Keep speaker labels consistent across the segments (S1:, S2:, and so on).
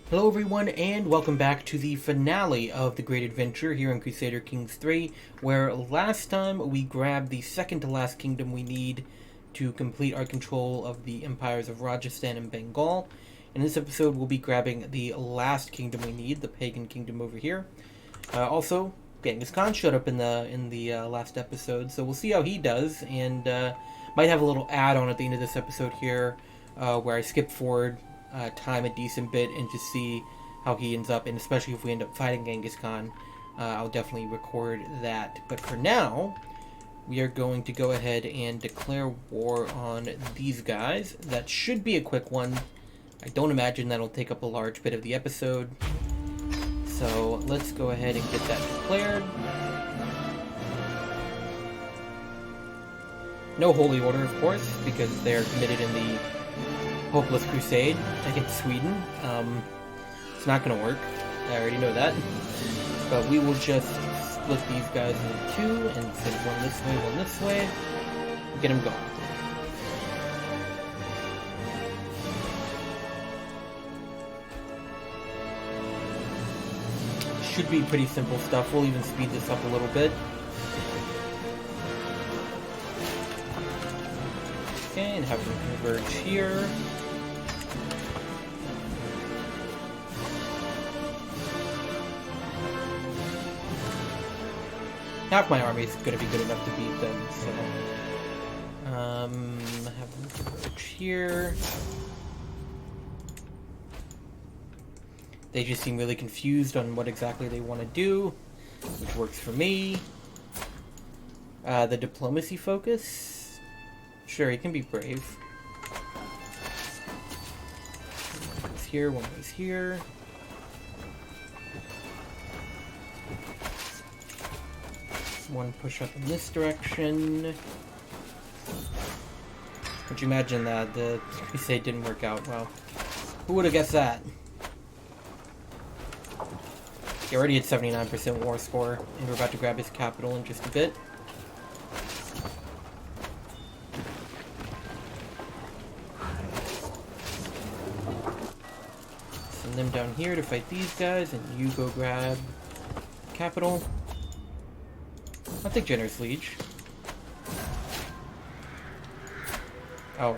S1: Hello everyone, and welcome back to the finale of The Great Adventure here in Crusader Kings 3, where last time we grabbed the second to last kingdom we need to complete our control of the empires of Rajasthan and Bengal. In this episode, we'll be grabbing the last kingdom we need, the pagan kingdom over here. Also, Genghis Khan showed up in the last episode, so we'll see how he does, and might have a little add-on at the end of this episode here, where I skip forward time a decent bit and just see how he ends up, and especially if we end up fighting Genghis Khan, I'll definitely record that. But for now, we are going to go ahead and declare war on these guys. That should be a quick one. I don't imagine that'll take up a large bit of the episode. So let's go ahead and get that declared. No holy order, of course, because they're committed in the hopeless crusade against Sweden. It's not going to work. I already know that. But we will just split these guys into two and send one this way, and get them going. Should be pretty simple stuff. We'll even speed this up a little bit. Okay, and have them converge here. Half my army is going to be good enough to beat them, so... have them converge here. They just seem really confused on what exactly they want to do, which works for me. The diplomacy focus? Sure, he can be brave. One goes here, one goes here. One push up in this direction. Would you imagine that the crusade didn't work out well? Who would have guessed that? He already had 79% war score, and we're about to grab his capital in just a bit. Send them down here to fight these guys, and you go grab capital. I'll take Generous Liege. Oh.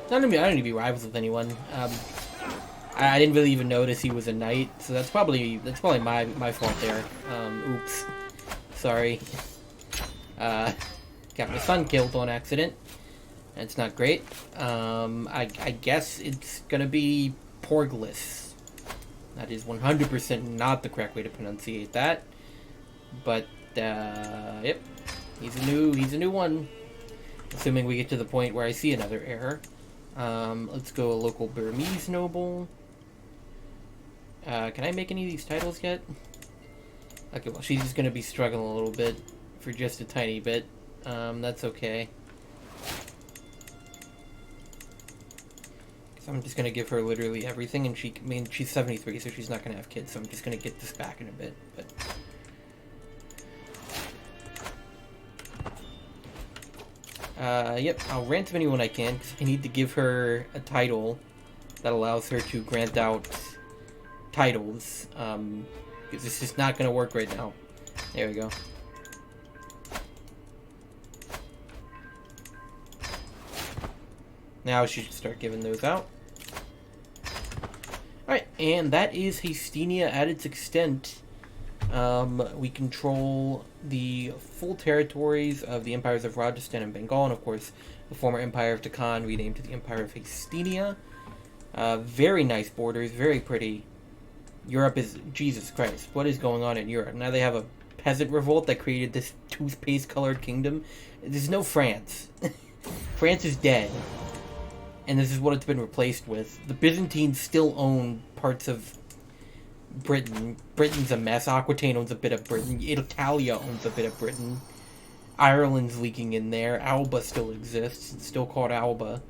S1: I don't need to be rivals with anyone. I didn't really even notice he was a knight, so that's probably my fault there. Oops. Sorry. Got my son killed on accident. It's not great. I guess it's gonna be Porgless. That is 100% not the correct way to pronunciate that. But, yep. He's a new one. Assuming we get to the point where I see another error. Let's go a local Burmese noble. Can I make any of these titles yet? Okay, well, she's just gonna be struggling a little bit for just a tiny bit. That's okay. I'm just gonna give her literally everything, and she's 73, so she's not gonna have kids, so I'm just gonna get this back in a bit, but... yep, I'll ransom anyone I can, because I need to give her a title that allows her to grant out titles, because it's just not gonna work right now. There we go. Now she should start giving those out. Alright, and that is Haesteinia at its extent. We control the full territories of the empires of Rajasthan and Bengal, and of course, the former empire of Deccan renamed to the empire of Haesteinia. Very nice borders, very pretty. Europe is... Jesus Christ, what is going on in Europe? Now they have a peasant revolt that created this toothpaste-colored kingdom. There's no France. France is dead. And this is what it's been replaced with. The Byzantines still own parts of Britain. Britain's a mess. Aquitaine owns a bit of Britain. Italia owns a bit of Britain. Ireland's leaking in there. Alba still exists. It's still called Alba.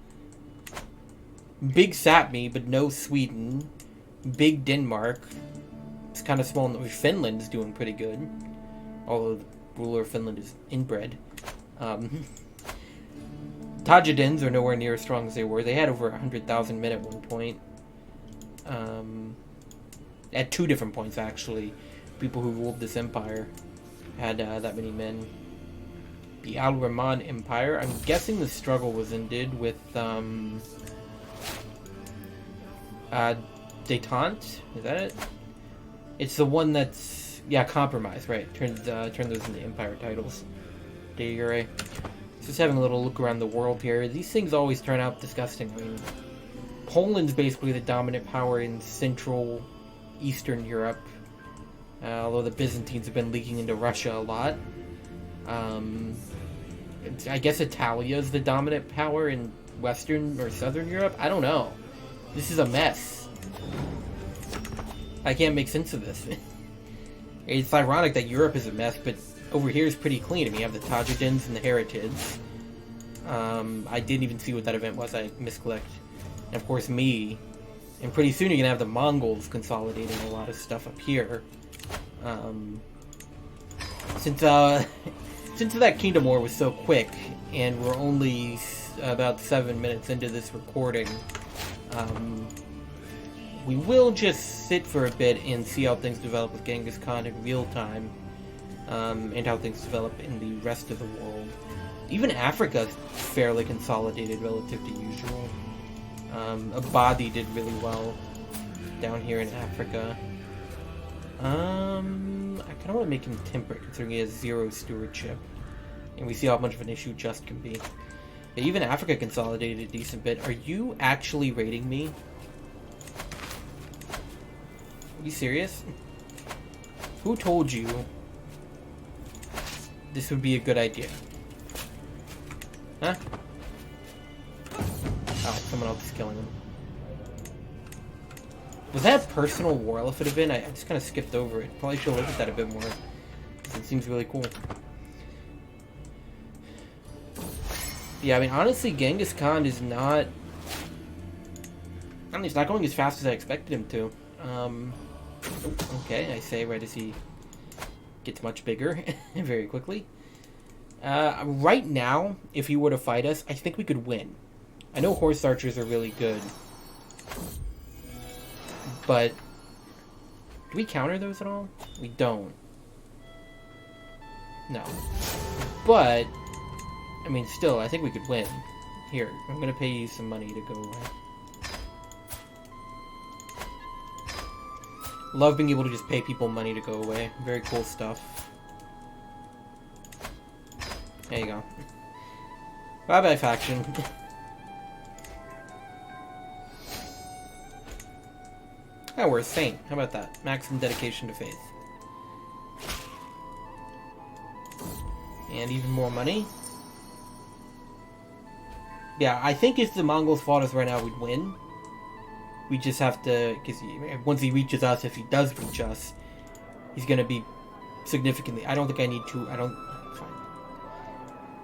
S1: Big Sapmi, but no Sweden. Big Denmark. It's kind of small. Finland's doing pretty good. Although ruler of Finland is inbred. Tajidins are nowhere near as strong as they were. They had over 100,000 men at one point. At 2 different points, actually. People who ruled this empire had that many men. The Al Rahman Empire. I'm guessing the struggle was ended with Détente. Is that it? It's the one that's compromise, right? Turn those into empire titles. De jure. Just having a little look around the world here. These things always turn out disgusting. I mean, Poland's basically the dominant power in Central Eastern Europe. Although the Byzantines have been leaking into Russia a lot. I guess Italia is the dominant power in Western or Southern Europe? I don't know. This is a mess. I can't make sense of this. It's ironic that Europe is a mess, but over here is pretty clean. I mean, you have the Tajidins and the Heretids. I didn't even see what that event was. I misclicked. And of course me. And pretty soon you're going to have the Mongols consolidating a lot of stuff up here. Since that Kingdom War was so quick, and we're only about 7 minutes into this recording, we will just sit for a bit and see how things develop with Genghis Khan in real time, and how things develop in the rest of the world. Even Africa is fairly consolidated relative to usual. Abadi did really well down here in Africa. I kind of want to make him temperate, considering he has 0 stewardship. And we see how much of an issue Just can be. But even Africa consolidated a decent bit. Are you actually raiding me? Are you serious? Who told you this would be a good idea? Huh? Oh, someone else is killing him. Was that a personal war elephant event? I just kind of skipped over it. Probably should look at that a bit more. It seems really cool. Yeah, I mean, honestly, Genghis Khan is not... I mean, he's not going as fast as I expected him to. Okay, I say right as he gets much bigger very quickly. Right now, if he were to fight us, I think we could win. I know horse archers are really good. But, do we counter those at all? We don't. No. But, I mean, still, I think we could win. Here, I'm gonna pay you some money to go away. Love being able to just pay people money to go away. Very cool stuff. There you go. Bye-bye, faction. Oh, we're a saint. How about that? Maximum dedication to faith. And even more money. Yeah, I think if the Mongols fought us right now, we'd win. We just have to... Because once he reaches us, if he does reach us, he's going to be significantly... I don't think I need to... I don't... Fine.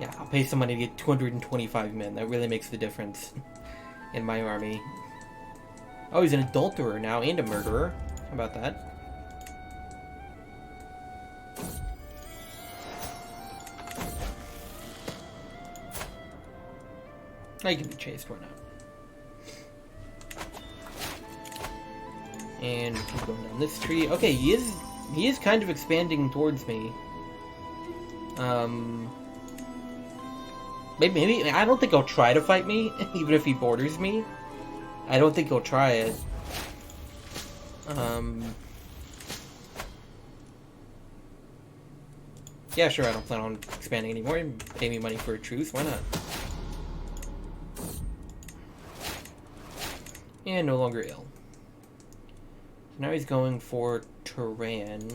S1: Yeah, I'll pay some money to get 225 men. That really makes the difference in my army. Oh, he's an adulterer now and a murderer. How about that? Now you can be chased, why not? And we keep going down this tree. Okay, he is kind of expanding towards me. Maybe I don't think he'll try to fight me, even if he borders me. I don't think he'll try it. Yeah, sure, I don't plan on expanding anymore. Pay me money for a truce, why not? And no longer ill. So now he's going for Turan.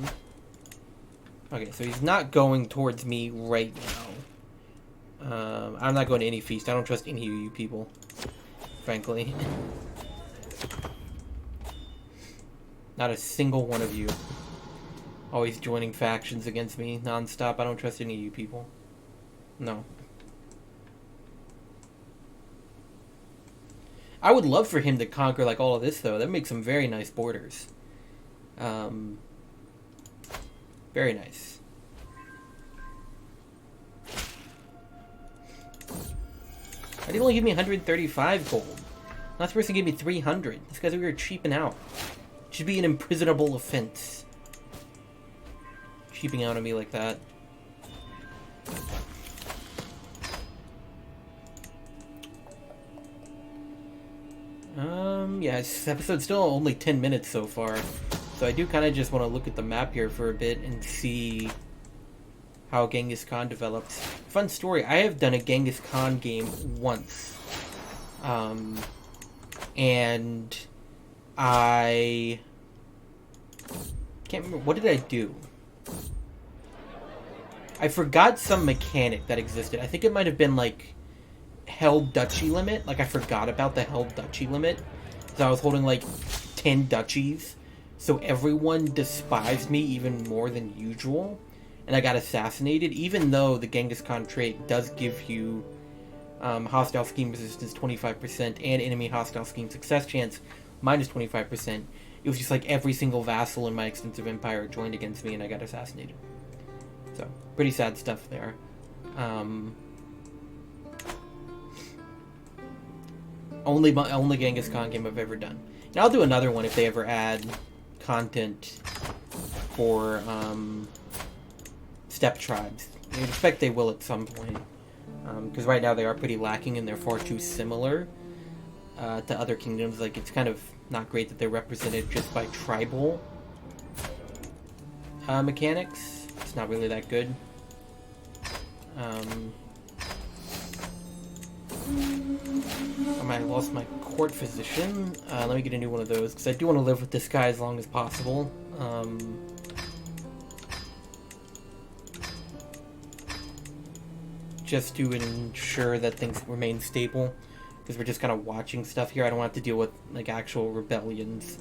S1: Okay, so he's not going towards me right now. I'm not going to any feast. I don't trust any of you people, frankly. Not a single one of you. Always joining factions against me non-stop. I don't trust any of you people. No. I would love for him to conquer like all of this though. That makes some very nice borders. Very nice. Why did it only give me 135 gold? Not supposed to give me 300. This guy's over here cheaping out. It should be an imprisonable offense. Cheaping out on me like that. Yeah, this episode's still only 10 minutes so far. So I do kind of just want to look at the map here for a bit and see how Genghis Khan develops. Fun story, I have done a Genghis Khan game once. And I can't remember, what did I do? I forgot some mechanic that existed. I think it might have been like held duchy limit. Like I forgot about the held duchy limit. So I was holding like 10 duchies. So everyone despised me even more than usual. And I got assassinated, even though the Genghis Khan trait does give you hostile scheme resistance 25% and enemy hostile scheme success chance minus 25%. It was just like every single vassal in my extensive empire joined against me and I got assassinated. So, pretty sad stuff there. Only Genghis Khan game I've ever done. And I'll do another one if they ever add content for steppe tribes. I expect they will at some point. Because right now they are pretty lacking and they're far too similar to other kingdoms. Like, it's kind of not great that they're represented just by tribal mechanics. It's not really that good. I lost my court physician. Let me get a new one of those, because I do want to live with this guy as long as possible. Just to ensure that things remain stable, because we're just kind of watching stuff here. I don't have to deal with like actual rebellions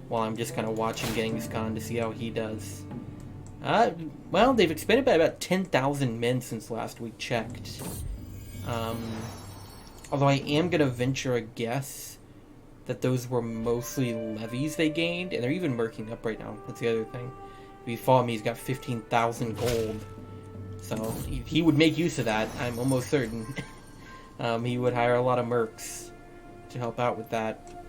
S1: while I'm just kind of watching Genghis Khan to see how he does. Well, they've expanded by about 10,000 men since last we checked. Although I am going to venture a guess that those were mostly levies they gained, and they're even murking up right now. That's the other thing. If you follow me, he's got 15,000 gold. So, he would make use of that, I'm almost certain. He would hire a lot of mercs to help out with that.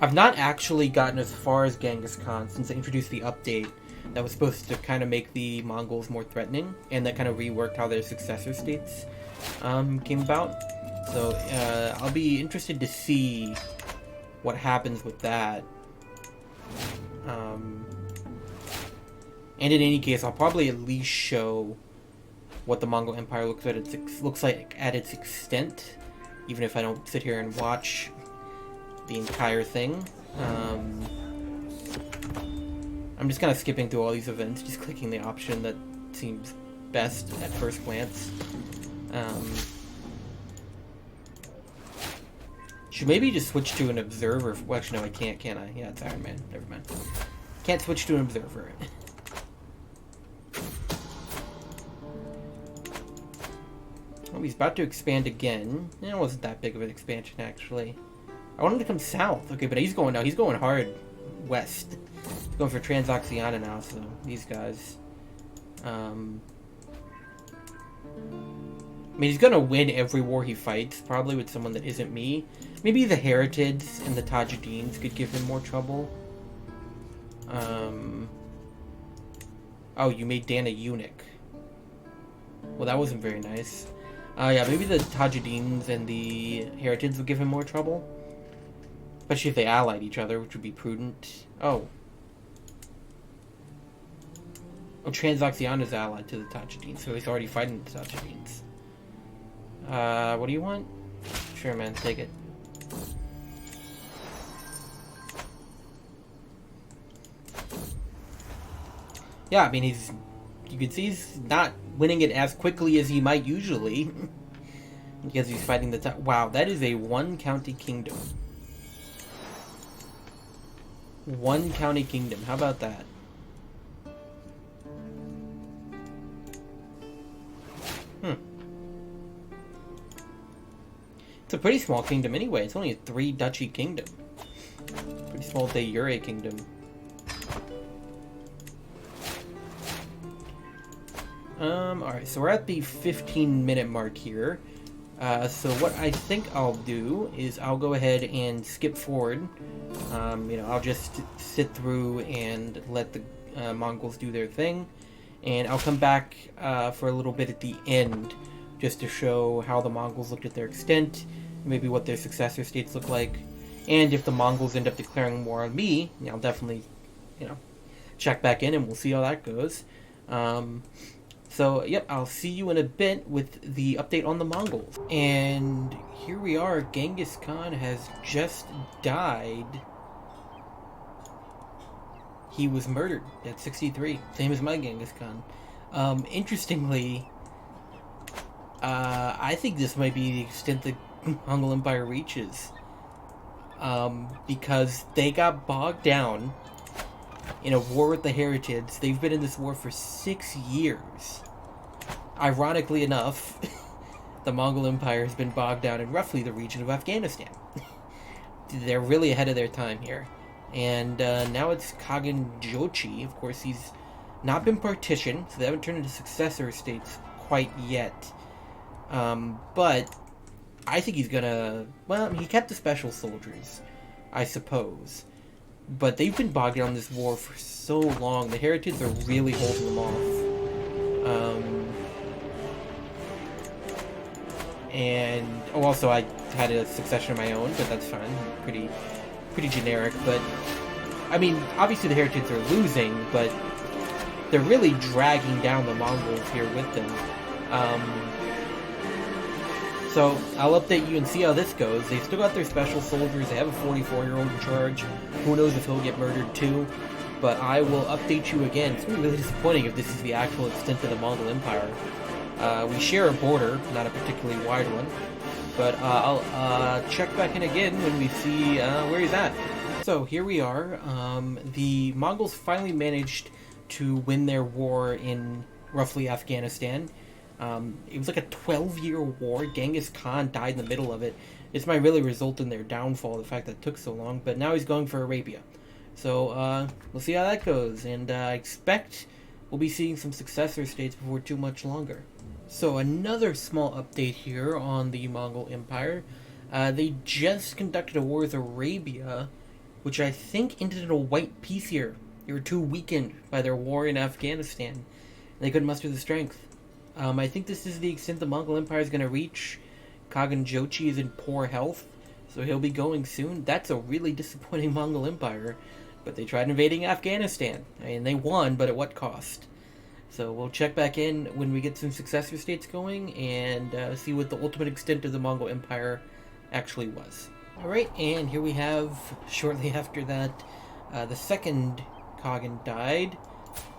S1: I've not actually gotten as far as Genghis Khan since they introduced the update that was supposed to kind of make the Mongols more threatening, and that kind of reworked how their successor states came about. So I'll be interested to see what happens with that. And in any case, I'll probably at least show what the Mongol Empire looks like at its extent, even if I don't sit here and watch the entire thing. I'm just kind of skipping through all these events, just clicking the option that seems best at first glance. Should maybe just switch to an observer. Well, actually, no, I can't, can I? Yeah, it's Iron Man. Never mind. Can't switch to an observer. Oh, he's about to expand again. It wasn't that big of an expansion, actually. I want him to come south. Okay, but he's going now. He's going hard west. He's going for Transoxiana now, so these guys. I mean, he's gonna win every war he fights, probably with someone that isn't me. Maybe the Heretids and the Tajideens could give him more trouble. Oh, you made Dan a eunuch. Well, that wasn't very nice. Yeah, maybe the Tajideens and the Heretids would give him more trouble. Especially if they allied each other, which would be prudent. Oh. Oh, Transoxiana's allied to the Tajideens, so he's already fighting the Tajideens. What do you want? Sure, man, take it. Yeah, I mean, you can see he's not winning it as quickly as he might usually. Because he's fighting the wow, that is a one-county kingdom. One-county kingdom, how about that? It's a pretty small kingdom anyway. It's only a 3-duchy kingdom. Pretty small de jure kingdom. Alright, so we're at the 15-minute mark here. So what I think I'll do is I'll go ahead and skip forward. I'll just sit through and let the Mongols do their thing. And I'll come back for a little bit at the end, just to show how the Mongols looked at their extent, maybe what their successor states look like. And if the Mongols end up declaring war on me, I'll definitely, check back in and we'll see how that goes. So, yep, I'll see you in a bit with the update on the Mongols. And here we are, Genghis Khan has just died. He was murdered at 63, same as my Genghis Khan. Interestingly, I think this might be the extent the Mongol Empire reaches. Because they got bogged down in a war with the Heretids. They've been in this war for 6 years. Ironically enough, the Mongol Empire has been bogged down in roughly the region of Afghanistan. They're really ahead of their time here. And now it's Khagan Jochi. Of course, he's not been partitioned, so they haven't turned into successor states quite yet. But I think he's gonna... Well, he kept the special soldiers, I suppose. But they've been bogged down in this war for so long. The Heretids are really holding them off. Also, I had a succession of my own, but that's fine. Pretty generic. But, I mean, obviously the Heretids are losing, but they're really dragging down the Mongols here with them. So, I'll update you and see how this goes. They've still got their special soldiers. They have a 44-year-old in charge. Who knows if he'll get murdered too. But I will update you again. It's going to be really disappointing if this is the actual extent of the Mongol Empire. We share a border, not a particularly wide one. But I'll check back in again when we see where he's at. So, here we are. The Mongols finally managed to win their war in roughly Afghanistan. It was like a 12-year war. Genghis Khan died in the middle of it. This might really result in their downfall, the fact that it took so long. But now he's going for Arabia. So, we'll see how that goes. And I expect we'll be seeing some successor states before too much longer. So, another small update here on the Mongol Empire. They just conducted a war with Arabia, which I think ended in a white peace here. They were too weakened by their war in Afghanistan. They couldn't muster the strength. I think this is the extent the Mongol Empire is going to reach. Khagan Jochi is in poor health, so he'll be going soon. That's a really disappointing Mongol Empire, but they tried invading Afghanistan. I mean, they won, but at what cost? So we'll check back in when we get some successor states going and see what the ultimate extent of the Mongol Empire actually was. Alright, and here we have, shortly after that, the second Khagan died.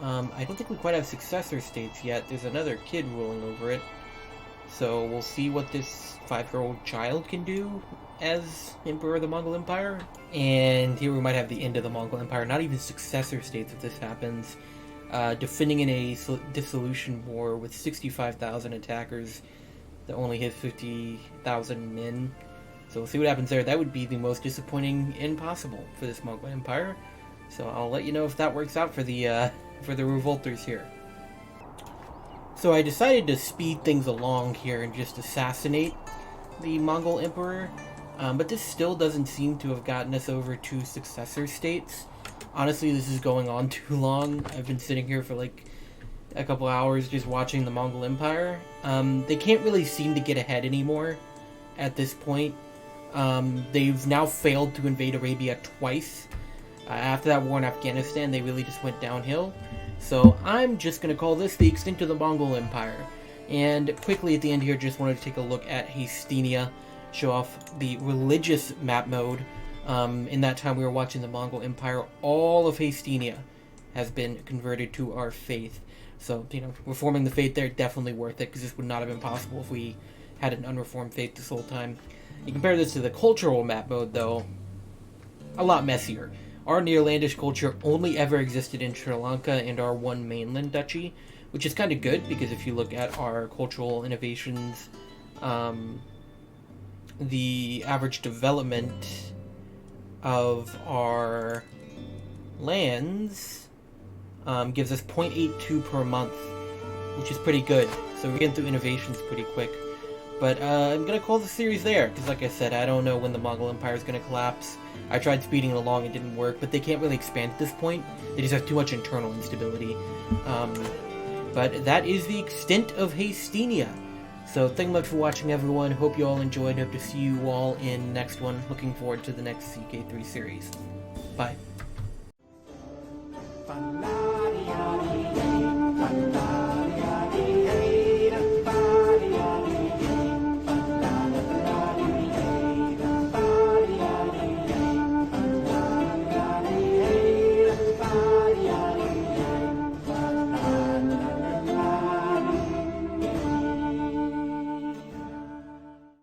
S1: I don't think we quite have successor states yet. There's another kid ruling over it. So we'll see what this 5-year-old child can do as Emperor of the Mongol Empire. And here we might have the end of the Mongol Empire. Not even successor states if this happens. Defending in a dissolution war with 65,000 attackers that only hit 50,000 men. So we'll see what happens there. That would be the most disappointing end possible for this Mongol Empire. So I'll let you know if that works out for the revolters here. So I decided to speed things along here and just assassinate the Mongol Emperor. But this still doesn't seem to have gotten us over to successor states. Honestly, this is going on too long. I've been sitting here for like a couple hours just watching the Mongol Empire. They can't really seem to get ahead anymore at this point. They've now failed to invade Arabia twice. After that war in Afghanistan, they really just went downhill. So I'm just going to call this the extent of the Mongol Empire. And quickly at the end here, just wanted to take a look at Haesteinia, show off the religious map mode. In that time we were watching the Mongol Empire, all of Haesteinia has been converted to our faith. So, reforming the faith there, definitely worth it, because this would not have been possible if we had an unreformed faith this whole time. You compare this to the cultural map mode, though, a lot messier. Our Neerlandish culture only ever existed in Sri Lanka and our one mainland duchy, which is kind of good, because if you look at our cultural innovations, the average development of our lands gives us 0.82 per month, which is pretty good. So we're getting through innovations pretty quick. But I'm going to call the series there, because like I said, I don't know when the Mongol Empire is going to collapse. I tried speeding it along, it didn't work, but they can't really expand at this point. They just have too much internal instability. But that is the extent of Haesteinia. So thank you much for watching, everyone. Hope you all enjoyed. Hope to see you all in the next one. Looking forward to the next CK3 series. Bye.